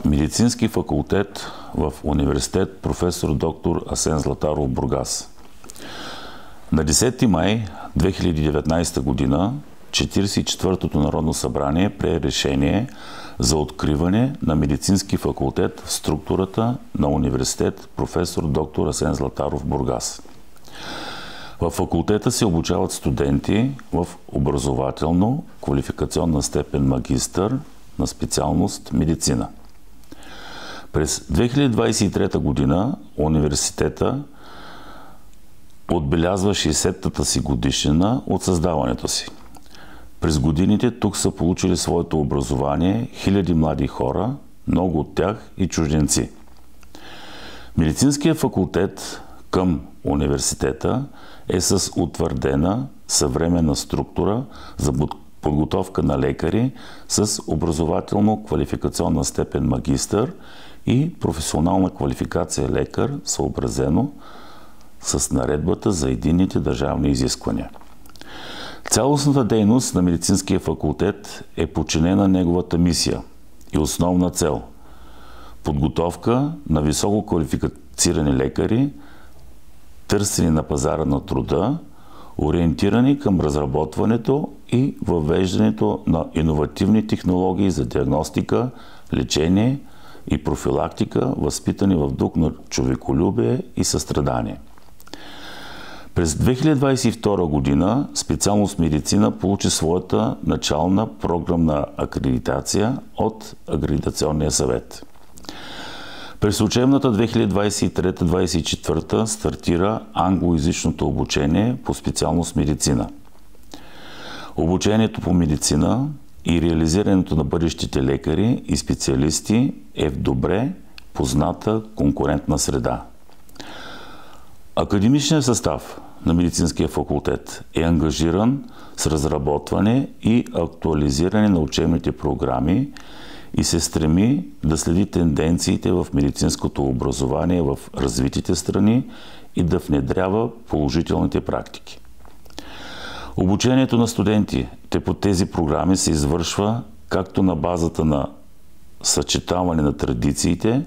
Медицински факултет в университет професор доктор Асен Златаров, Бургас. На 10 май 2019 година 44-тото Народно събрание прие решение за откриване на медицински факултет в структурата на университет професор доктор Асен Златаров, Бургас. В факултета се обучават студенти в образователно-квалификационна степен магистър на специалност медицина. През 2023 година университета отбелязва 60-та си годишнина от създаването си. През годините тук са получили своето образование хиляди млади хора, много от тях и чужденци. Медицинският факултет към университета е с утвърдена съвременна структура за подготовка на лекари с образователно-квалификационна степен магистър и професионална квалификация лекар, съобразено с наредбата за единните държавни изисквания. Цялостната дейност на медицинския факултет е подчинена неговата мисия и основна цел – подготовка на високо квалифицирани лекари, търсени на пазара на труда, ориентирани към разработването и въвеждането на иновативни технологии за диагностика, лечение и профилактика, възпитани в дух на човеколюбие и състрадание. През 2022 година специалност медицина получи своята начална програмна акредитация от Акредитационния съвет. През учебната 2023-2024 стартира англоязичното обучение по специалност медицина. Обучението по медицина и реализирането на бъдещите лекари и специалисти е в добре позната конкурентна среда. Академичният състав на медицинския факултет е ангажиран с разработване и актуализиране на учебните програми и се стреми да следи тенденциите в медицинското образование в развитите страни и да внедрява положителните практики. Обучението на студентите по тези програми се извършва както на базата на съчетаване на традициите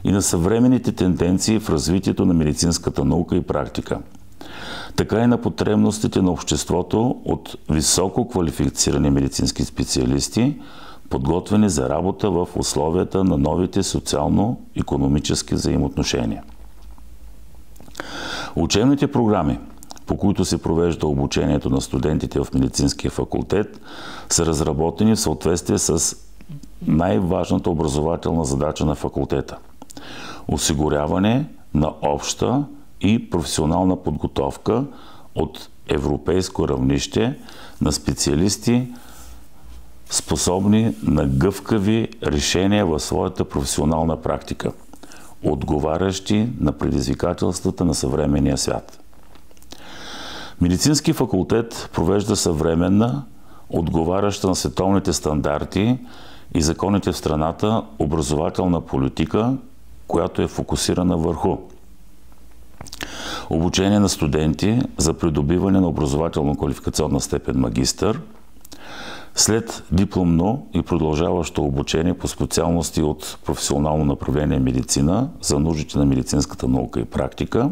и на съвременните тенденции в развитието на медицинската наука и практика, така и на потребностите на обществото от високо квалифицирани медицински специалисти, подготвени за работа в условията на новите социално-икономически взаимоотношения. Учебните програми, по които се провежда обучението на студентите в медицинския факултет, са разработени в съответствие с най-важната образователна задача на факултета – осигуряване на обща и професионална подготовка от европейско равнище на специалисти, способни на гъвкави решения в своята професионална практика, отговарящи на предизвикателствата на съвременния свят. Медицински факултет провежда съвременна, отговаряща на световните стандарти и законите в страната образователна политика, която е фокусирана върху обучение на студенти за придобиване на образователно-квалификационна степен магистър, след дипломно и продължаващо обучение по специалности от професионално направление медицина за нуждите на медицинската наука и практика,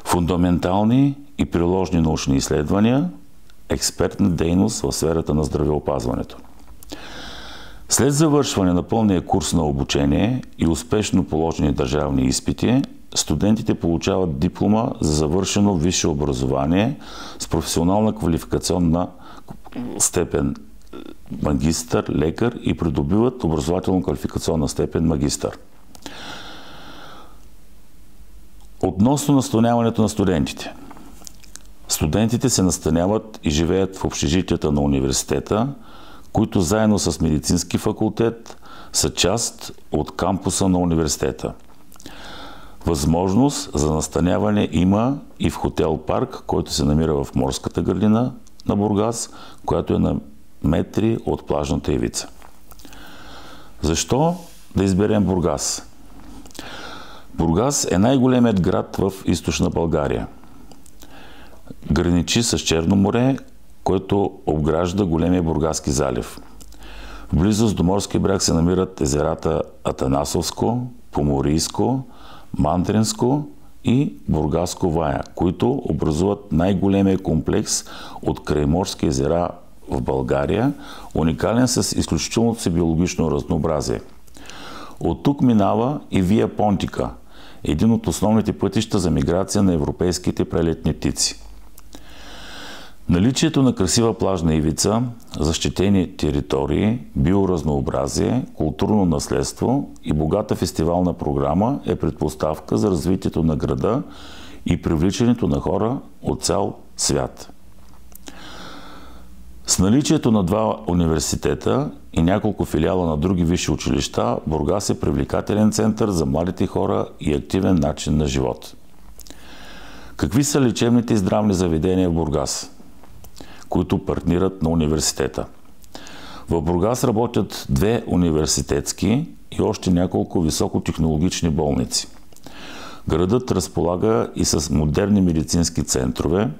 фундаментални и приложни научни изследвания, експертна дейност в сферата на здравеопазването. След завършване на пълния курс на обучение и успешно положени държавни изпити, студентите получават диплома за завършено висше образование с професионална квалификационна степен магистър, лекар и придобиват образователно-квалификационна степен магистър. Относно настаняването на студентите. Студентите се настаняват и живеят в общежитията на университета, които заедно с медицински факултет са част от кампуса на университета. Възможност за настаняване има и в хотел Парк, който се намира в морската градина на Бургас, която е на метри от плажната ивица. Защо да изберем Бургас? Бургас е най-големият град в източна България. Граничи с Черно море, което обгражда големия Бургаски залив. В близост до морския бряг се намират езерата Атанасовско, Поморийско, Мандренско и Бургаско Вая, които образуват най-големия комплекс от крайморски езера в България, уникален с изключителното си биологично разнообразие. От тук минава и Вия Понтика, един от основните пътища за миграция на европейските прелетни птици. Наличието на красива плажна ивица, защитени територии, биоразнообразие, културно наследство и богата фестивална програма е предпоставка за развитието на града и привличането на хора от цял свят. С наличието на 2 университета и няколко филиала на други висши училища, Бургас е привлекателен център за младите хора и активен начин на живот. Какви са лечебните и здравни заведения в Бургас, които партнират на университета? В Бургас работят 2 университетски и още няколко високотехнологични болници. Градът разполага и с модерни медицински центрове.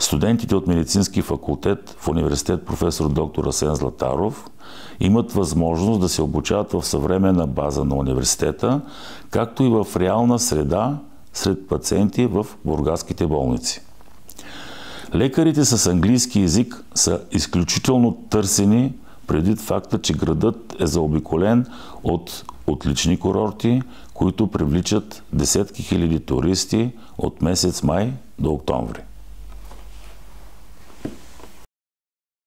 Студентите от медицински факултет в университет професор доктор Асен Златаров имат възможност да се обучават в съвременна база на университета, както и в реална среда сред пациенти в бургаските болници. Лекарите с английски език са изключително търсени предвид факта, че градът е заобиколен от отлични курорти, които привличат десетки хиляди туристи от месец май до октомври.